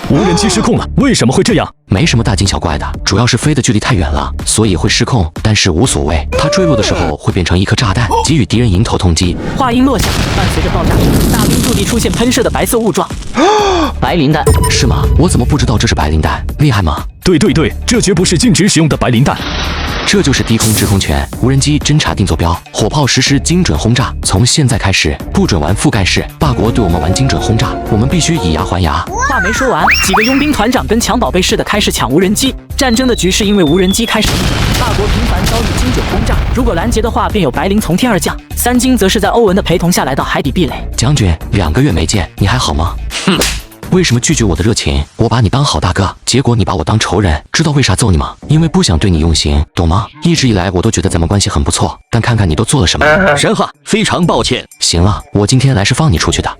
无人机失控了，为什么会这样？没什么大惊小怪的，主要是飞的距离太远了，所以会失控。但是无所谓，它坠落的时候会变成一颗炸弹，给予敌人迎头痛击。话音落下，伴随着爆炸声，大兵驻地出现喷射的白色雾状。白磷弹是吗？我怎么不知道这是白磷弹？厉害吗？对，这绝不是禁止使用的白磷弹。这就是低空制空权，无人机侦察定坐标，火炮实施精准轰炸。从现在开始，不准玩覆盖式，霸国对我们玩精准轰炸，我们必须以牙还牙。话没说完，几个佣兵团长跟抢宝贝似的开始抢无人机。战争的局势因为无人机开始，霸国频繁遭遇精准轰炸，如果拦截的话，便有白磷从天而降。三金则是在欧文的陪同下来到海底避雷。将军，2个月没见，你还好吗？哼。为什么拒绝我的热情？我把你当好大哥，结果你把我当仇人，知道为啥揍你吗？因为不想对你用刑，懂吗？一直以来我都觉得咱们关系很不错，但看看你都做了什么。神话，非常抱歉。行了，我今天来是放你出去的。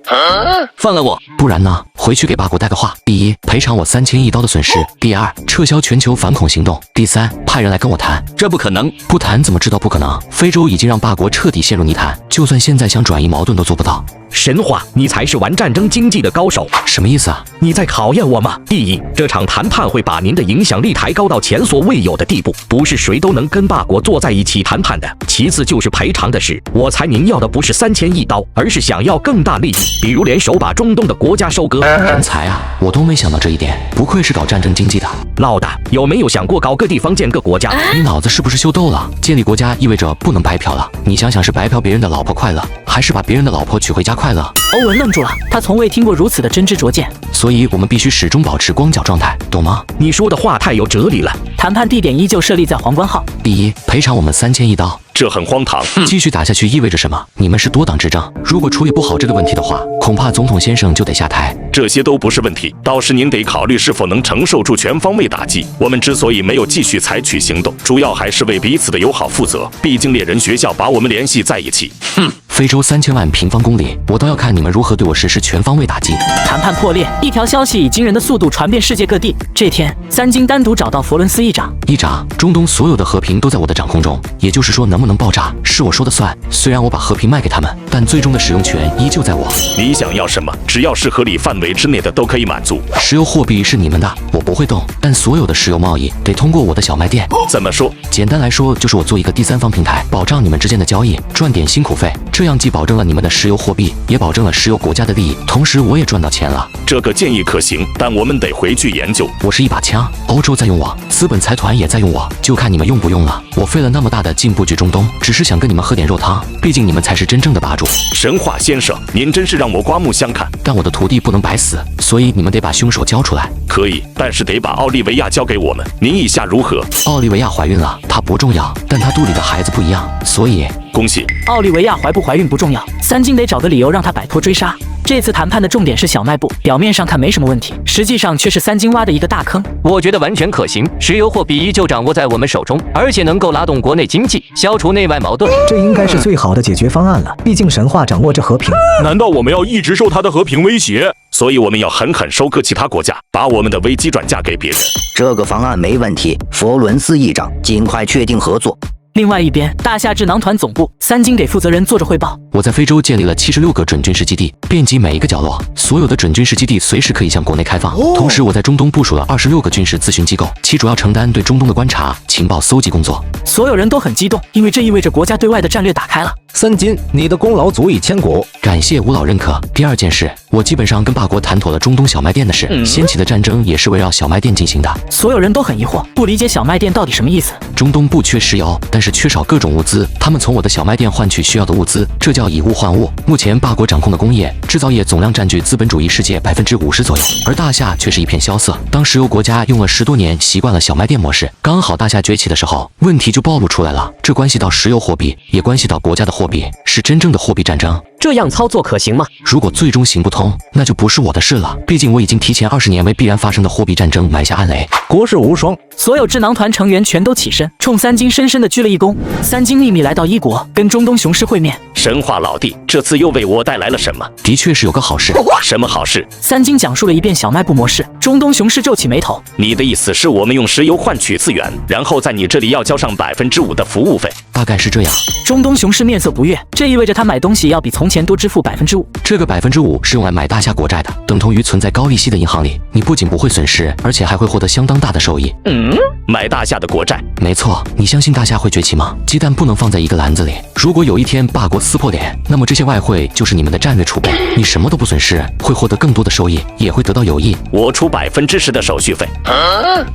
放了我，不然呢？回去给霸国带个话：第一，赔偿我3000亿刀的损失；第二，撤销全球反恐行动；第三，派人来跟我谈。这不可能，不谈怎么知道不可能？非洲已经让霸国彻底陷入泥潭，就算现在想转移矛盾都做不到。神话，你才是玩战争经济的高手。什么意思啊？你在考验我吗？第一，这场谈判会把您的影响力抬高到前所未有的地步，不是谁都能跟霸国坐在一起谈判的。其次就是赔偿的事，我猜您要的不是3000亿刀，而是想要更大利益，比如联手把中东的国家收割。人才啊，我都没想到这一点，不愧是搞战争经济的。老大，有没有想过搞个地方建个国家？你脑子是不是秀逗了？建立国家意味着不能白嫖了，你想想是白嫖别人的老婆快乐，还是把别人的老婆娶回家快乐？欧文愣住了，他从未听过如此的真知灼见。所以我们必须始终保持光脚状态，懂吗？你说的话太有哲理了。谈判地点依旧设立在皇冠号。第一，赔偿我们3000亿刀。这很荒唐。继续打下去意味着什么？你们是多党执政，如果处理不好这个问题的话，恐怕总统先生就得下台。这些都不是问题，倒是您得考虑是否能承受住全方位打击。我们之所以没有继续采取行动，主要还是为彼此的友好负责。毕竟猎人学校把我们联系在一起。非洲3000万平方公里，我倒要看你们如何对我实施全方位打击。谈判破裂，一条消息以惊人的速度传遍世界各地。这天，三金单独找到佛伦斯议长。议长，中东所有的和平都在我的掌控中，也就是说，能不能爆炸是我说的算。虽然我把和平卖给他们，但最终的使用权依旧在我。你想要什么？只要是合理范围之内的都可以满足。石油货币是你们的，我不会动，但所有的石油贸易得通过我的小卖店。怎么说？简单来说，就是我做一个第三方平台，保障你们之间的交易，赚点辛苦费。这样既保证了你们的石油货币，也保证了石油国家的利益，同时我也赚到钱了。这个建议可行，但我们得回去研究。我是一把枪，欧洲在用我，资本财团也在用我，就看你们用不用了。我费了那么大的劲布局中东，只是想跟你们喝点肉汤，毕竟你们才是真正的霸主。神话先生，您真是让我刮目相看。但我的徒弟不能白死，所以你们得把凶手交出来。可以，但是得把奥利维亚交给我们。您意下如何？奥利维亚怀孕了，她不重要，但她肚里的孩子不一样，所以恭喜。奥利维亚怀不怀孕不重要，三金得找个理由让她摆脱追杀。这次谈判的重点是小卖部，表面上看没什么问题，实际上却是三金挖的一个大坑。我觉得完全可行，石油货币依旧掌握在我们手中，而且能够拉动国内经济，消除内外矛盾。这应该是最好的解决方案了，毕竟神话掌握着和平。难道我们要一直受他的和平威胁？所以我们要狠狠收割其他国家，把我们的危机转嫁给别人。这个方案没问题，佛伦斯议长，尽快确定合作。另外一边，大夏智囊团总部，三金给负责人做着汇报。我在非洲建立了76个准军事基地，遍及每一个角落，所有的准军事基地随时可以向国内开放。同时，我在中东部署了26个军事咨询机构，其主要承担对中东的观察、情报搜集工作。所有人都很激动，因为这意味着国家对外的战略打开了。三金，你的功劳足以千古，感谢吴老认可。第二件事，我基本上跟霸国谈妥了中东小卖店的事，掀起的战争也是围绕小卖店进行的。所有人都很疑惑，不理解小卖店到底什么意思。中东不缺石油，但是缺少各种物资，他们从我的小卖店换取需要的物资，这叫以物换物。目前霸国掌控的工业制造业总量占据资本主义世界50%左右，而大夏却是一片萧瑟。当石油国家用了10多年习惯了小卖店模式，刚好大夏崛起的时候，问题就暴露出来了。这关系到石油货币，也关系到国家的货币，是真正的货币战争。这样操作可行吗？如果最终行不通，那就不是我的事了。毕竟我已经提前20年为必然发生的货币战争埋下暗雷。国士无双，所有智囊团成员全都起身，冲三金深深的鞠了一躬。三金秘密来到伊国，跟中东雄狮会面。神话老弟，这次又为我带来了什么？的确是有个好事。什么好事？三金讲述了一遍小卖部模式。中东雄狮皱起眉头。你的意思是我们用石油换取资源，然后在你这里要交上5%的服务费？大概是这样。中东雄狮面色不悦，这意味着他买东西要比从前前多支付5%。这个5%是用来买大夏国债的，等同于存在高利息的银行里，你不仅不会损失，而且还会获得相当大的收益。买大夏的国债？没错，你相信大夏会崛起吗？鸡蛋不能放在一个篮子里。如果有一天霸国撕破脸，那么这些外汇就是你们的战略储备，你什么都不损失，会获得更多的收益，也会得到友谊。我出10%的手续费。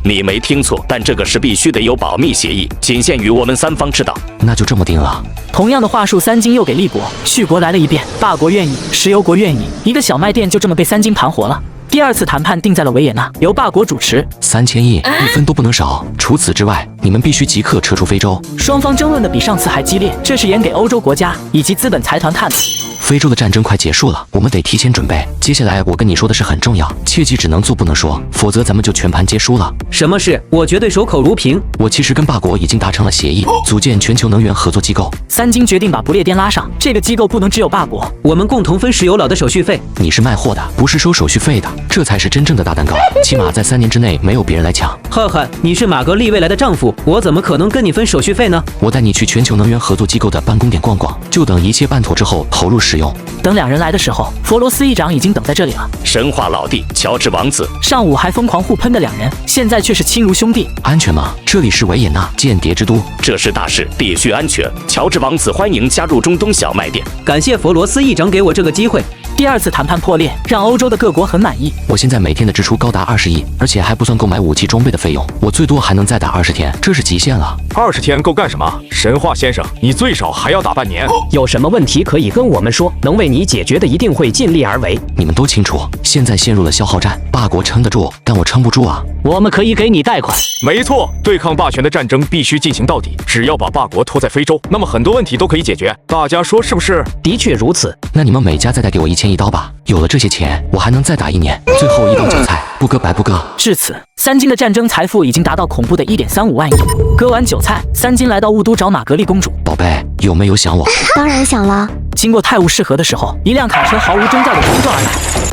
你没听错，但这个是必须得有保密协议，仅限于我们3方知道。那就这么定了。同样的话术，三金又给立国、续国来了一遍。霸国愿意，石油国愿意，一个小卖店就这么被三金盘活了。第二次谈判定在了维也纳，由霸国主持，3000亿，1分都不能少。除此之外，你们必须即刻撤出非洲。双方争论的比上次还激烈，这是演给欧洲国家以及资本财团看的。非洲的战争快结束了，我们得提前准备。接下来我跟你说的是很重要，切记只能做不能说，否则咱们就全盘皆输了。什么事？我绝对守口如瓶。我其实跟霸国已经达成了协议，组建全球能源合作机构。三金决定把不列颠拉上，这个机构不能只有霸国，我们共同分石油佬的手续费。你是卖货的，不是收手续费的，这才是真正的大蛋糕。起码在3年之内没有别人来抢。赫赫，你是玛格丽未来的丈夫，我怎么可能跟你分手续费呢？我带你去全球能源合作机构的办公点逛逛，就等一切办妥之后投入使用。等两人来的时候，佛罗斯议长已经等在这里了。神话老弟，乔治王子，上午还疯狂互喷的两人，现在却是亲如兄弟。安全吗？这里是维也纳，间谍之都，这是大事，必须安全。乔治王子欢迎加入中东小卖店。感谢佛罗斯议长给我这个机会。第二次谈判破裂，让欧洲的各国很满意。我现在每天的支出高达20亿，而且还不算购买武器装备的费用，我最多还能再打20天，这是极限了。20天够干什么？神话先生，你最少还要打半年。有什么问题可以跟我们说，能为你解决的一定会尽力而为。你们都清楚，现在陷入了消耗战，霸国撑得住，但我撑不住啊。我们可以给你贷款。没错，对抗霸权的战争必须进行到底。只要把霸国拖在非洲，那么很多问题都可以解决。大家说是不是？的确如此。那你们每家再带给我1000一刀吧。有了这些钱，我还能再打1年。最后一道韭菜，不割白不割。至此，三金的战争财富已经达到恐怖的1.35万亿。割完韭菜，三金来到雾都找玛格丽公主。宝贝，有没有想我？当然想了。经过泰晤士河的时候，一辆卡车毫无征兆地冲撞而来。